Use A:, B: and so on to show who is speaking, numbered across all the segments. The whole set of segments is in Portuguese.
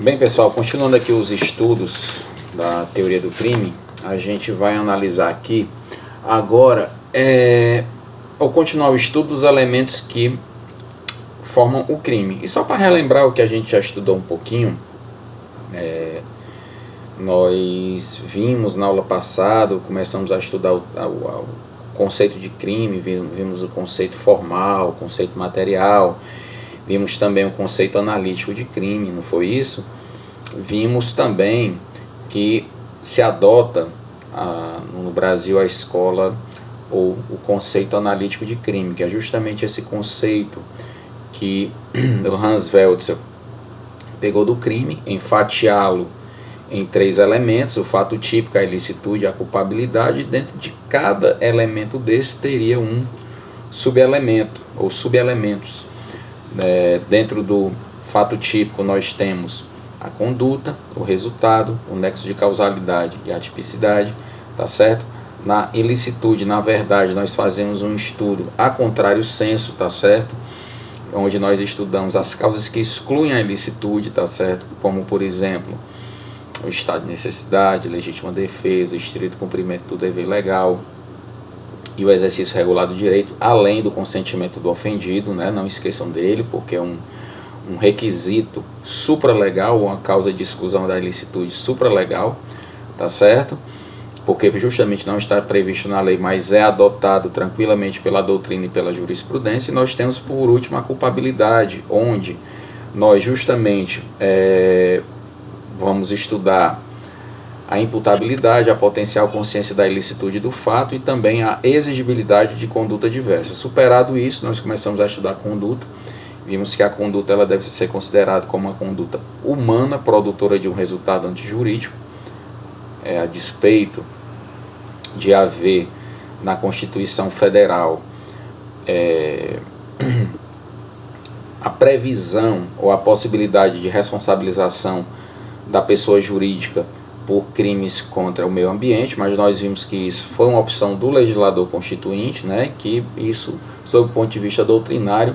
A: Bem, pessoal, continuando aqui os estudos da teoria do crime, a gente vai analisar aqui agora, ou continuar o estudo dos elementos que formam o crime. E só para relembrar o que a gente já estudou um pouquinho, nós vimos na aula passada, começamos a estudar o conceito de crime, vimos o conceito formal, o conceito material, vimos também o conceito analítico de crime, não foi isso? Vimos também que se adota no Brasil a escola ou o conceito analítico de crime, que é justamente esse conceito que o Hans Welzer pegou do crime, enfatiá-lo em 3 elementos: o fato típico, a ilicitude, a culpabilidade, e dentro de cada elemento desse teria um subelemento ou subelementos. Dentro do fato típico nós temos a conduta, o resultado, o nexo de causalidade e a tipicidade, tá certo? Na ilicitude, na verdade, nós fazemos um estudo a contrário senso, tá certo? Onde nós estudamos as causas que excluem a ilicitude, tá certo? Como, por exemplo, o estado de necessidade, legítima defesa, estrito cumprimento do dever legal e o exercício regular do direito, além do consentimento do ofendido, né? Não esqueçam dele, porque é um requisito supralegal, uma causa de exclusão da ilicitude supralegal, tá certo? Porque justamente não está previsto na lei, mas é adotado tranquilamente pela doutrina e pela jurisprudência. E nós temos, por último, a culpabilidade, onde nós justamente vamos estudar a imputabilidade, a potencial consciência da ilicitude do fato e também a exigibilidade de conduta diversa. Superado isso, nós começamos a estudar a conduta. Vimos que a conduta ela deve ser considerada como uma conduta humana, produtora de um resultado antijurídico, a despeito de haver na Constituição Federal a previsão ou a possibilidade de responsabilização da pessoa jurídica por crimes contra o meio ambiente, mas nós vimos que isso foi uma opção do legislador constituinte, né, que isso, sob o ponto de vista doutrinário,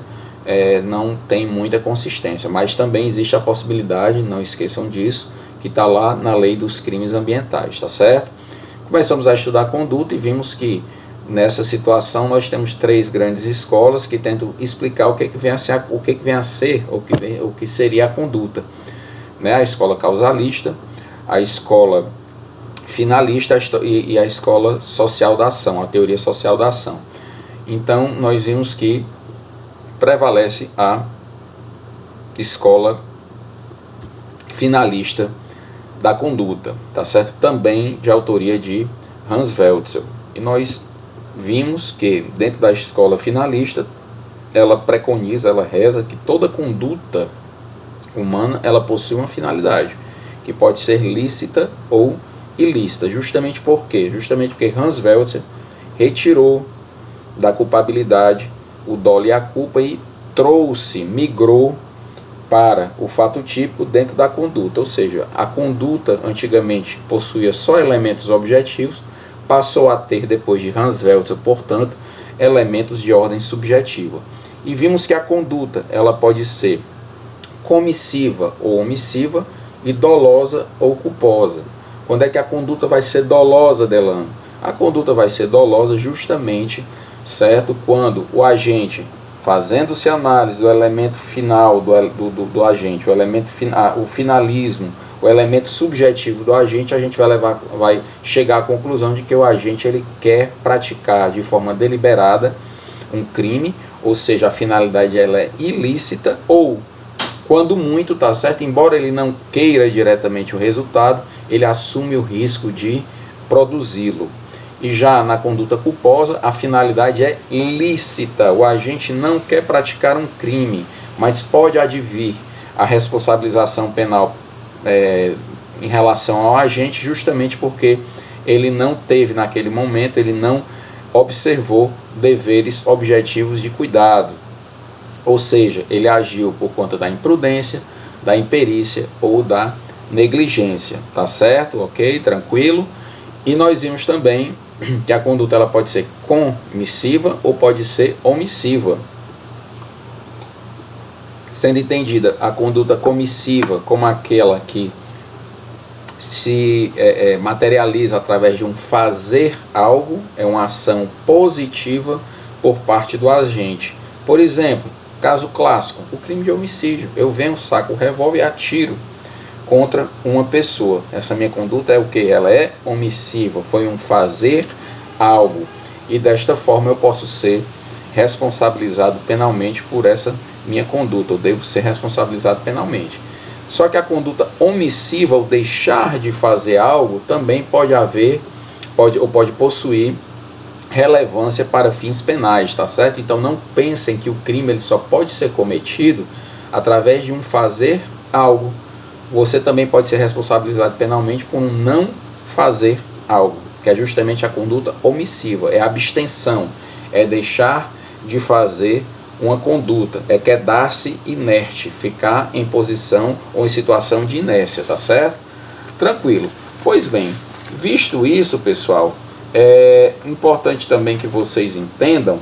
A: não tem muita consistência, mas também existe a possibilidade, não esqueçam disso, que está lá na lei dos crimes ambientais, tá certo? Começamos a estudar a conduta e vimos que nessa situação nós temos 3 grandes escolas que tentam explicar o que vem a ser, o que seria a conduta, né? A escola causalista, a escola finalista e a escola social da ação, a teoria social da ação. Então nós vimos que prevalece a escola finalista da conduta, tá certo? Também de autoria de Hans Welzer. E nós vimos que dentro da escola finalista, ela preconiza, ela reza que toda conduta humana, ela possui uma finalidade, que pode ser lícita ou ilícita. Justamente por quê? Justamente porque Hans Welzer retirou da culpabilidade o dolo e a culpa e migrou para o fato típico dentro da conduta, ou seja, a conduta antigamente possuía só elementos objetivos, passou a ter, depois de Hans Welzer, portanto, elementos de ordem subjetiva. E vimos que a conduta ela pode ser comissiva ou omissiva e dolosa ou culposa. Quando é que a conduta vai ser dolosa, Delano? A conduta vai ser dolosa justamente, certo, quando o agente, fazendo-se análise do elemento final do agente, o finalismo, o elemento subjetivo do agente, a gente vai chegar à conclusão de que o agente ele quer praticar de forma deliberada um crime, ou seja, a finalidade ela é ilícita, ou, quando muito, tá certo, embora ele não queira diretamente o resultado, ele assume o risco de produzi-lo. E já na conduta culposa, a finalidade é lícita. O agente não quer praticar um crime, mas pode advir a responsabilização penal em relação ao agente, justamente porque ele não teve naquele momento, ele não observou deveres objetivos de cuidado. Ou seja, ele agiu por conta da imprudência, da imperícia ou da negligência. Tá certo? Ok? Tranquilo? E nós vimos também que a conduta ela pode ser comissiva ou pode ser omissiva. sendo entendida a conduta comissiva como aquela que se materializa através de um fazer algo, é uma ação positiva por parte do agente. Por exemplo, caso clássico, o crime de homicídio. Eu venho, saco o revólver e atiro contra uma pessoa. Essa minha conduta é o que? Ela é omissiva, foi um fazer algo. E desta forma eu posso ser responsabilizado penalmente por essa minha conduta. Eu devo ser responsabilizado penalmente. Só que a conduta omissiva, o deixar de fazer algo, também pode possuir relevância para fins penais, tá certo? Então não pensem que o crime ele só pode ser cometido através de um fazer algo. Você também pode ser responsabilizado penalmente por não fazer algo, que é justamente a conduta omissiva, é a abstenção, é deixar de fazer uma conduta, é quedar-se inerte, ficar em posição ou em situação de inércia, tá certo? Tranquilo. Pois bem, visto isso, pessoal, é importante também que vocês entendam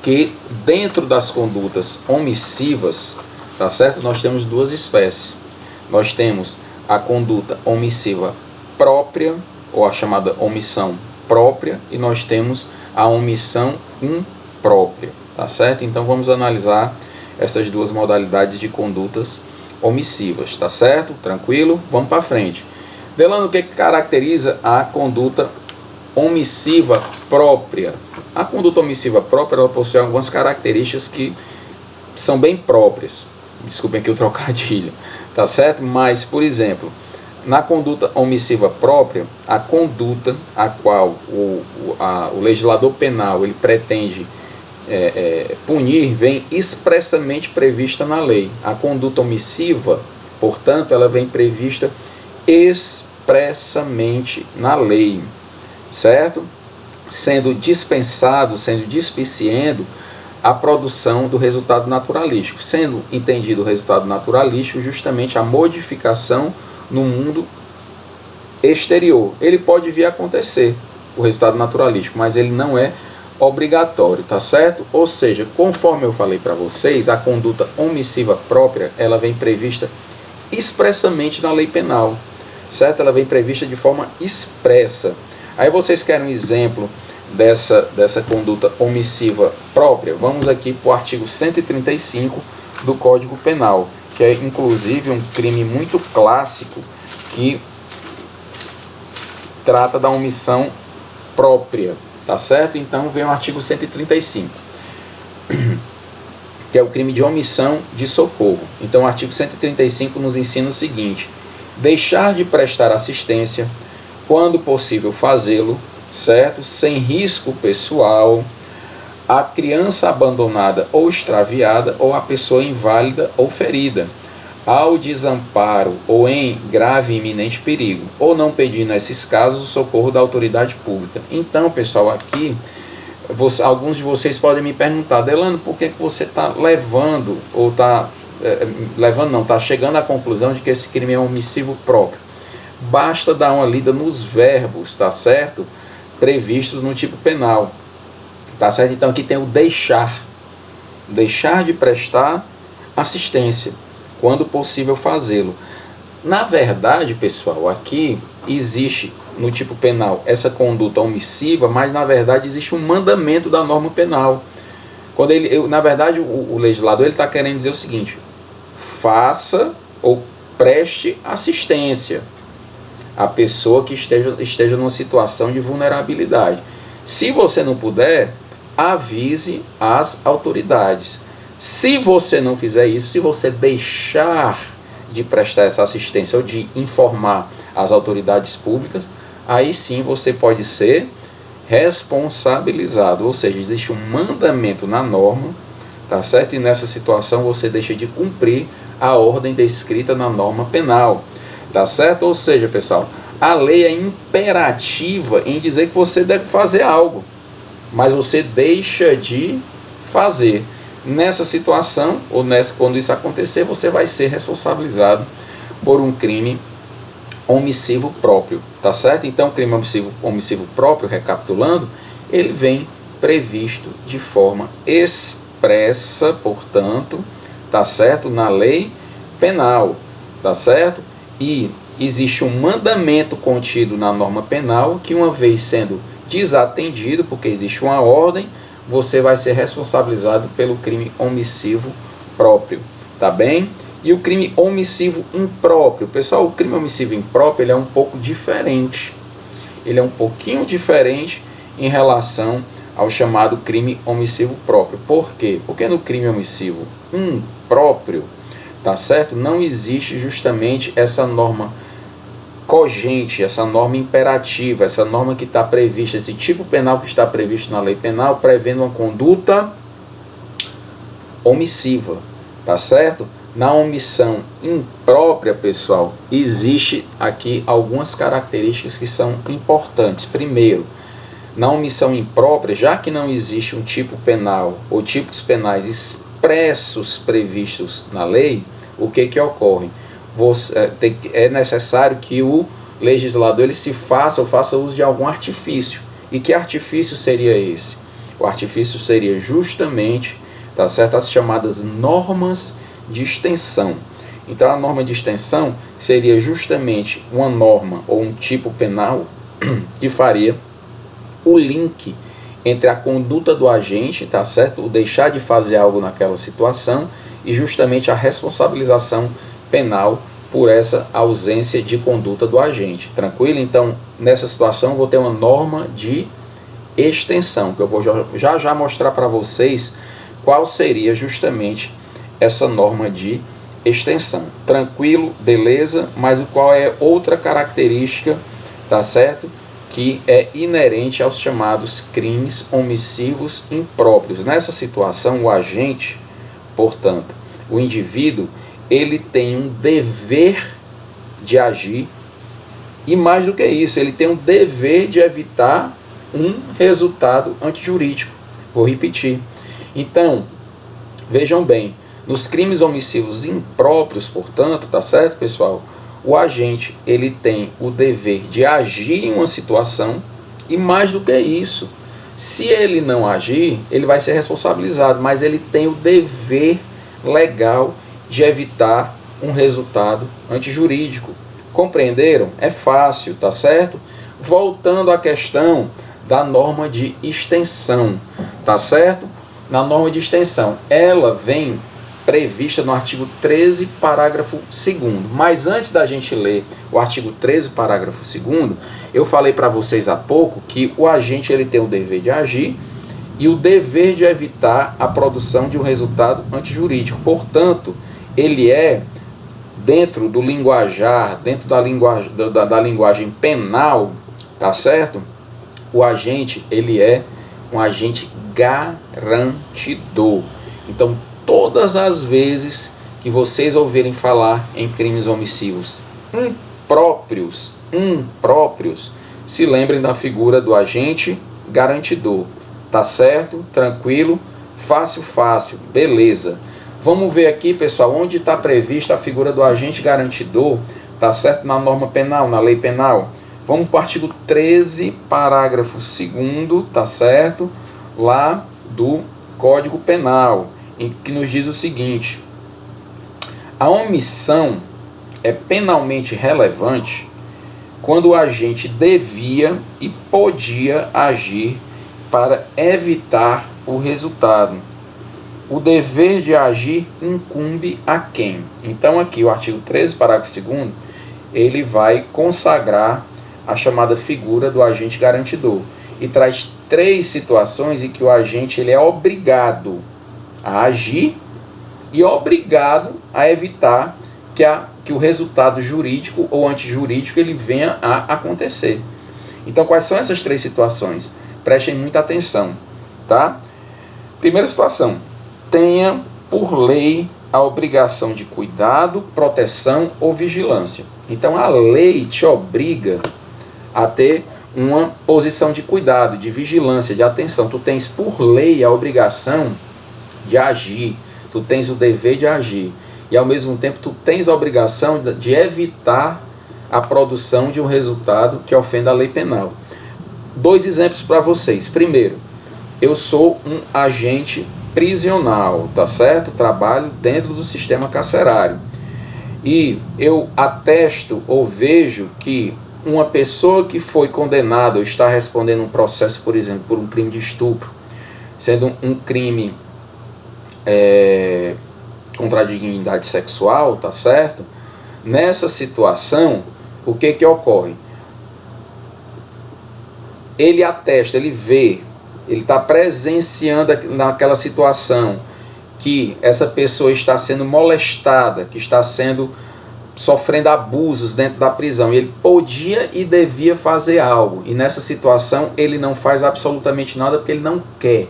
A: que dentro das condutas omissivas, tá certo? Nós temos duas espécies. Nós temos a conduta omissiva própria, ou a chamada omissão própria, e nós temos a omissão imprópria, tá certo? Então vamos analisar essas duas modalidades de condutas omissivas, tá certo? Tranquilo? Vamos para frente. Delano, o que caracteriza a conduta omissiva própria? A conduta omissiva própria, ela possui algumas características que são bem próprias. Desculpem aqui o trocadilho, tá certo? Mas, por exemplo, na conduta omissiva própria, a conduta a qual o legislador penal ele pretende punir vem expressamente prevista na lei. A conduta omissiva, portanto, ela vem prevista expressamente na lei, certo? Sendo dispensado, sendo dispiciendo a produção do resultado naturalístico, sendo entendido o resultado naturalístico justamente a modificação no mundo exterior. Ele pode vir a acontecer, o resultado naturalístico, mas ele não é obrigatório, tá certo? Ou seja, conforme eu falei para vocês, a conduta omissiva própria, ela vem prevista expressamente na lei penal, certo? Ela vem prevista de forma expressa. Aí vocês querem um exemplo dessa conduta omissiva própria? Vamos aqui para o artigo 135 do Código Penal, que é inclusive um crime muito clássico que trata da omissão própria, tá certo? Então vem o artigo 135, que é o crime de omissão de socorro. Então o artigo 135 nos ensina o seguinte: deixar de prestar assistência, quando possível fazê-lo, certo? Sem risco pessoal, a criança abandonada ou extraviada ou a pessoa inválida ou ferida, ao desamparo ou em grave e iminente perigo, ou não pedir nesses casos o socorro da autoridade pública. Então, pessoal, aqui alguns de vocês podem me perguntar: Delano, por que você está levando, ou está está chegando à conclusão de que esse crime é omissivo próprio? Basta dar uma lida nos verbos, tá certo? Previstos no tipo penal, tá certo? Então aqui tem o deixar de prestar assistência, quando possível fazê-lo. Na verdade, pessoal, aqui existe no tipo penal essa conduta omissiva, mas na verdade existe um mandamento da norma penal. Quando na verdade o legislador está querendo dizer o seguinte: faça ou preste assistência a pessoa que esteja numa situação de vulnerabilidade. Se você não puder, avise as autoridades. Se você não fizer isso, se você deixar de prestar essa assistência ou de informar as autoridades públicas, aí sim você pode ser responsabilizado. Ou seja, existe um mandamento na norma, tá certo? E nessa situação você deixa de cumprir a ordem descrita na norma penal. Tá certo? Ou seja, pessoal, a lei é imperativa em dizer que você deve fazer algo, mas você deixa de fazer. Nessa situação, ou quando isso acontecer, você vai ser responsabilizado por um crime omissivo próprio. Tá certo? Então, o crime omissivo próprio, recapitulando, ele vem previsto de forma expressa, portanto, tá certo? Na lei penal, tá certo? E existe um mandamento contido na norma penal que, uma vez sendo desatendido, porque existe uma ordem, você vai ser responsabilizado pelo crime omissivo próprio, tá bem? E o crime omissivo impróprio, pessoal, o crime omissivo impróprio, ele é um pouco diferente. Ele é um pouquinho diferente em relação ao chamado crime omissivo próprio. Por quê? Porque no crime omissivo impróprio, tá certo? Não existe justamente essa norma cogente, essa norma imperativa, essa norma que está prevista, esse tipo penal que está previsto na lei penal, prevendo uma conduta omissiva, tá certo? Na omissão imprópria, pessoal, existe aqui algumas características que são importantes. Primeiro, na omissão imprópria, já que não existe um tipo penal ou tipos penais expressos previstos na lei, o que ocorre? É necessário que o legislador ele faça uso de algum artifício. E que artifício seria esse? O artifício seria justamente, tá certo, as chamadas normas de extensão. Então a norma de extensão seria justamente uma norma ou um tipo penal que faria o link entre a conduta do agente, tá certo, o deixar de fazer algo naquela situação, e justamente a responsabilização penal por essa ausência de conduta do agente. Tranquilo? Então, nessa situação, eu vou ter uma norma de extensão, que eu vou já mostrar para vocês qual seria justamente essa norma de extensão. Tranquilo? Beleza? Mas qual é outra característica, tá certo, que é inerente aos chamados crimes omissivos impróprios? Nessa situação, o agente, portanto, o indivíduo, ele tem um dever de agir, e mais do que isso, ele tem um dever de evitar um resultado antijurídico. Vou repetir. Então, vejam bem, nos crimes omissivos impróprios, portanto, tá certo, pessoal? O agente, ele tem o dever de agir em uma situação, e mais do que isso, se ele não agir, ele vai ser responsabilizado, mas ele tem o dever legal de evitar um resultado antijurídico. Compreenderam? É fácil, tá certo? Voltando à questão da norma de extensão, tá certo? Na norma de extensão, ela vem prevista no artigo 13, parágrafo 2º. Mas antes da gente ler o artigo 13, parágrafo 2º, eu falei para vocês há pouco que o agente ele tem o dever de agir e o dever de evitar a produção de um resultado antijurídico. Portanto, ele é, dentro do linguajar, dentro da linguagem penal, tá certo? O agente, ele é um agente garantidor. Então, todas as vezes que vocês ouvirem falar em crimes omissivos impróprios, se lembrem da figura do agente garantidor. Tá certo? Tranquilo? Fácil, beleza. Vamos ver aqui, pessoal, onde está prevista a figura do agente garantidor, tá certo? Na norma penal, na lei penal. Vamos para o artigo 13, parágrafo 2º, tá certo? Lá do Código Penal, em que nos diz o seguinte: a omissão é penalmente relevante quando o agente devia e podia agir para evitar o resultado. O dever de agir incumbe a quem? Então aqui o artigo 13, parágrafo 2º, ele vai consagrar a chamada figura do agente garantidor e traz 3 situações em que o agente ele é obrigado a agir e obrigado a evitar que o resultado jurídico ou antijurídico ele venha a acontecer. Então quais são essas 3 situações? Prestem muita atenção, tá? Primeira situação: tenha por lei a obrigação de cuidado, proteção ou vigilância. Então a lei te obriga a ter uma posição de cuidado, de vigilância, de atenção. Tu tens por lei a obrigação de agir, tu tens o dever de agir, e ao mesmo tempo tu tens a obrigação de evitar a produção de um resultado que ofenda a lei penal. 2 exemplos para vocês. Primeiro, eu sou um agente prisional, tá certo? Trabalho dentro do sistema carcerário. E eu atesto ou vejo que uma pessoa que foi condenada ou está respondendo um processo, por exemplo, por um crime de estupro, sendo um crime contra a dignidade sexual, tá certo? Nessa situação, o que ocorre? Ele atesta, ele vê, ele está presenciando naquela situação que essa pessoa está sendo molestada, que está sofrendo abusos dentro da prisão, e ele podia e devia fazer algo, e nessa situação ele não faz absolutamente nada porque ele não quer.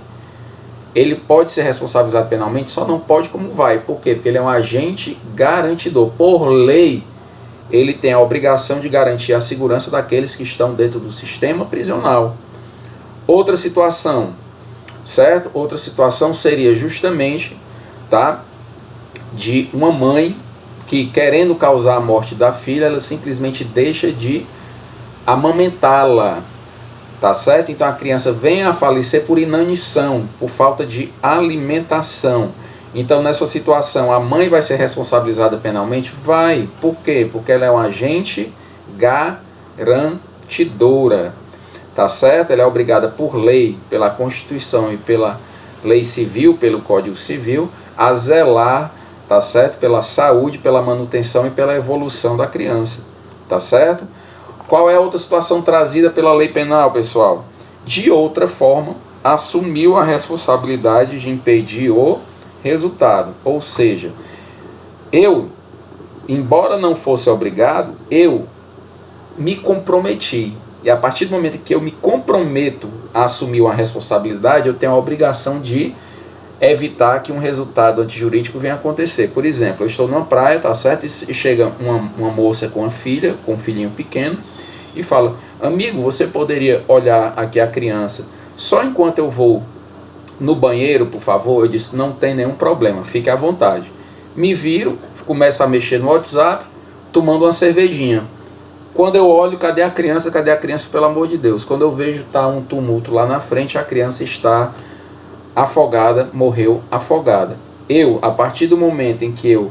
A: Ele pode ser responsabilizado penalmente, só não pode como vai. Por quê? Porque ele é um agente garantidor. Por lei, ele tem a obrigação de garantir a segurança daqueles que estão dentro do sistema prisional. Outra situação, certo? Outra situação seria justamente, tá, de uma mãe que, querendo causar a morte da filha, ela simplesmente deixa de amamentá-la. Tá certo? Então a criança vem a falecer por inanição, por falta de alimentação. Então nessa situação a mãe vai ser responsabilizada penalmente? Vai. Por quê? Porque ela é um agente garantidora. Tá certo? Ela é obrigada por lei, pela Constituição e pela lei civil, pelo Código Civil, a zelar, tá certo? Pela saúde, pela manutenção e pela evolução da criança. Tá certo? Qual é a outra situação trazida pela lei penal, pessoal? De outra forma, assumiu a responsabilidade de impedir o resultado. Ou seja, eu, embora não fosse obrigado, eu me comprometi. E a partir do momento que eu me comprometo a assumir uma responsabilidade, eu tenho a obrigação de evitar que um resultado antijurídico venha a acontecer. Por exemplo, eu estou numa praia, tá certo? E chega uma moça com uma filha, com um filhinho pequeno, e fala: amigo, você poderia olhar aqui a criança só enquanto eu vou no banheiro, por favor? Eu disse: não tem nenhum problema, fique à vontade. Me viro, começo a mexer no WhatsApp, tomando uma cervejinha. Quando eu olho, cadê a criança? Cadê a criança, pelo amor de Deus? Quando eu vejo tá um tumulto lá na frente, a criança está afogada, morreu afogada. Eu, a partir do momento em que eu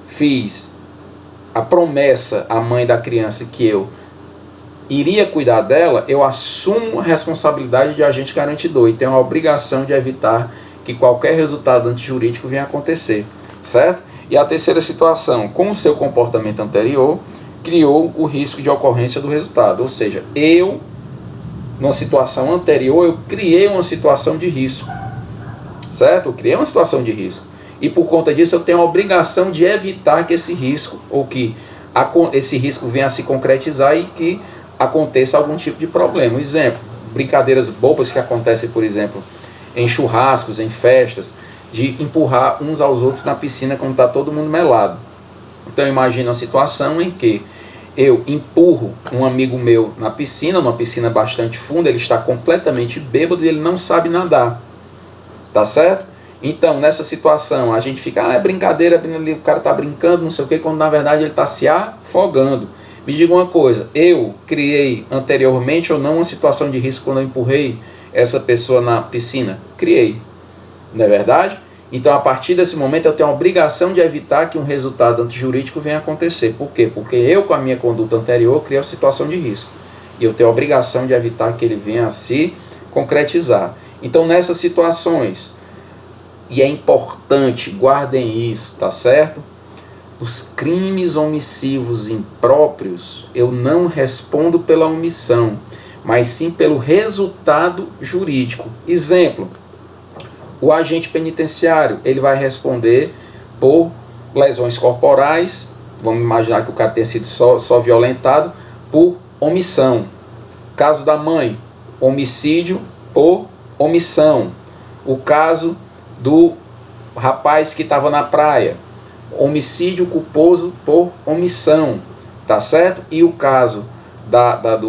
A: fiz a promessa à mãe da criança que eu iria cuidar dela, eu assumo a responsabilidade de agente garantidor e tenho a obrigação de evitar que qualquer resultado antijurídico venha a acontecer, certo? E a terceira situação, com o seu comportamento anterior, criou o risco de ocorrência do resultado, ou seja, eu, numa situação anterior, eu criei uma situação de risco, certo? Eu criei uma situação de risco, e por conta disso eu tenho a obrigação de evitar que esse risco, ou que esse risco venha a se concretizar e que aconteça algum tipo de problema. Exemplo, brincadeiras bobas que acontecem, por exemplo, em churrascos, em festas, de empurrar uns aos outros na piscina quando está todo mundo melado. Então imagina uma situação em que eu empurro um amigo meu na piscina, numa piscina bastante funda, ele está completamente bêbado e ele não sabe nadar. Tá certo? Então, nessa situação, a gente fica, é brincadeira, o cara está brincando, não sei o que, quando na verdade ele está se afogando. Me diga uma coisa, eu criei anteriormente ou não uma situação de risco quando eu empurrei essa pessoa na piscina? Criei, não é verdade? Então, a partir desse momento, eu tenho a obrigação de evitar que um resultado antijurídico venha a acontecer. Por quê? Porque eu, com a minha conduta anterior, criei uma situação de risco. E eu tenho a obrigação de evitar que ele venha a se concretizar. Então, nessas situações, e é importante, guardem isso, tá certo? Os crimes omissivos impróprios, eu não respondo pela omissão, mas sim pelo resultado jurídico. Exemplo, o agente penitenciário, ele vai responder por lesões corporais, vamos imaginar que o cara tenha sido só violentado, por omissão. Caso da mãe, homicídio por omissão. O caso do rapaz que estava na praia, homicídio culposo por omissão, tá certo? E o caso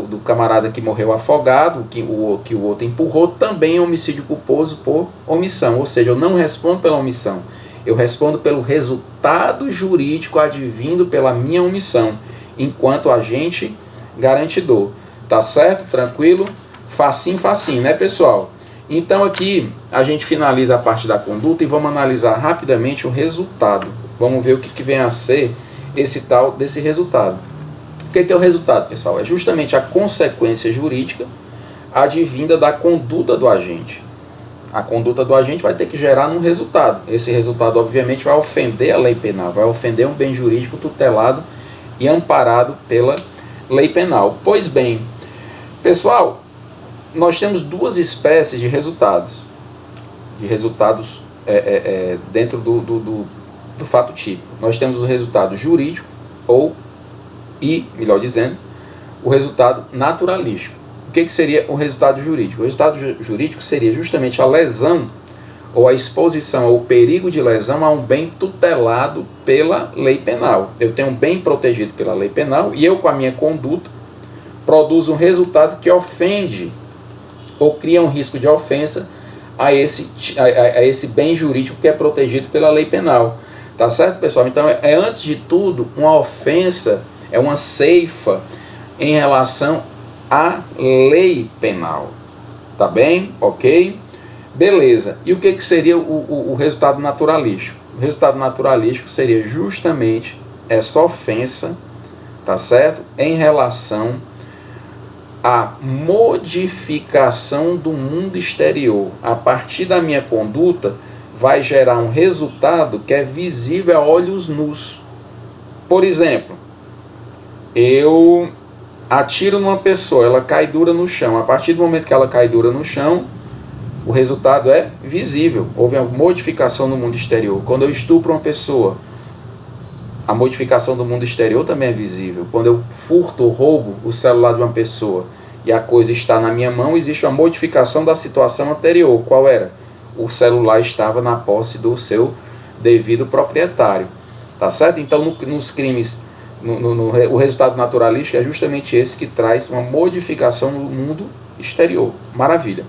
A: do camarada que morreu afogado, que o outro empurrou, também é homicídio culposo por omissão. Ou seja, eu não respondo pela omissão, eu respondo pelo resultado jurídico advindo pela minha omissão, enquanto agente garantidor. Tá certo? Tranquilo? Facinho, facinho, né, pessoal? Então aqui a gente finaliza a parte da conduta e vamos analisar rapidamente o resultado. Vamos ver o que vem a ser esse tal desse resultado. O que é o resultado, pessoal? É justamente a consequência jurídica advinda da conduta do agente. A conduta do agente vai ter que gerar um resultado. Esse resultado, obviamente, vai ofender a lei penal, vai ofender um bem jurídico tutelado e amparado pela lei penal. Pois bem, pessoal, nós temos duas espécies de resultados. Dentro do fato típico. Nós temos o resultado jurídico melhor dizendo, o resultado naturalístico. O que seria o resultado jurídico? O resultado jurídico seria justamente a lesão ou a exposição ou o perigo de lesão a um bem tutelado pela lei penal. Eu tenho um bem protegido pela lei penal e eu, com a minha conduta, produzo um resultado que ofende ou cria um risco de ofensa a esse bem jurídico que é protegido pela lei penal. Tá certo, pessoal? Então, antes de tudo, uma ofensa é uma ceifa em relação à lei penal. Tá bem? Ok? Beleza. E o que seria o resultado naturalístico? O resultado naturalístico seria justamente essa ofensa, tá certo? Em relação à modificação do mundo exterior. A partir da minha conduta, vai gerar um resultado que é visível a olhos nus. Por exemplo, eu atiro numa pessoa, ela cai dura no chão. A partir do momento que ela cai dura no chão, o resultado é visível. Houve uma modificação no mundo exterior. Quando eu estupro uma pessoa, a modificação do mundo exterior também é visível. Quando eu furto ou roubo o celular de uma pessoa e a coisa está na minha mão, existe uma modificação da situação anterior. Qual era? O celular estava na posse do seu devido proprietário. Tá certo? Então, nos crimes, o resultado naturalístico é justamente esse que traz uma modificação no mundo exterior. Maravilha.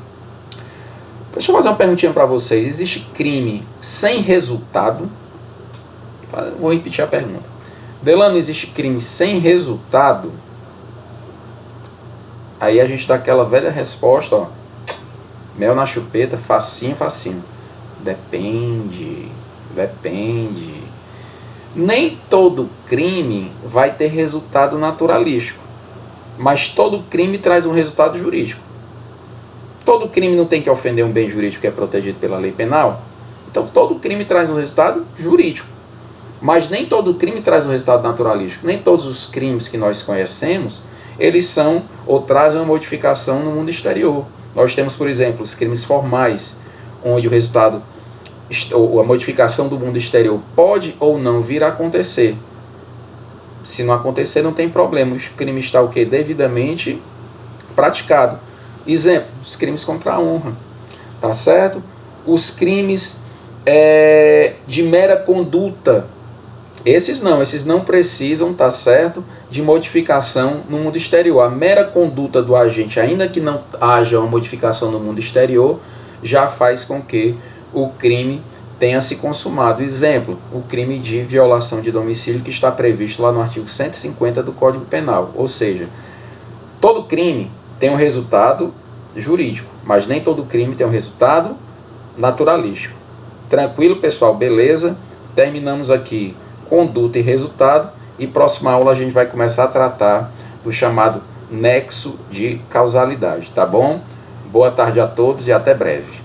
A: Deixa eu fazer uma perguntinha para vocês. Existe crime sem resultado? Vou repetir a pergunta. Delano, existe crime sem resultado? Aí a gente dá aquela velha resposta, ó. Mel na chupeta, facinho, facinho. Depende. Nem todo crime vai ter resultado naturalístico, mas todo crime traz um resultado jurídico. Todo crime não tem que ofender um bem jurídico que é protegido pela lei penal? Então todo crime traz um resultado jurídico, mas nem todo crime traz um resultado naturalístico. Nem todos os crimes que nós conhecemos, eles são ou trazem uma modificação no mundo exterior. Nós temos, por exemplo, os crimes formais, onde o resultado ou a modificação do mundo exterior pode ou não vir a acontecer. Se não acontecer, não tem problema. O crime está o quê? Devidamente praticado. Exemplo, os crimes contra a honra. Tá certo? Os crimes de mera conduta. Esses não precisam, tá certo, de modificação no mundo exterior. A mera conduta do agente, ainda que não haja uma modificação no mundo exterior, já faz com que o crime tenha se consumado. Exemplo, o crime de violação de domicílio que está previsto lá no artigo 150 do Código Penal. Ou seja, todo crime tem um resultado jurídico, mas nem todo crime tem um resultado naturalístico. Tranquilo, pessoal? Beleza? Terminamos aqui conduta e resultado, e próxima aula a gente vai começar a tratar do chamado nexo de causalidade, tá bom? Boa tarde a todos e até breve.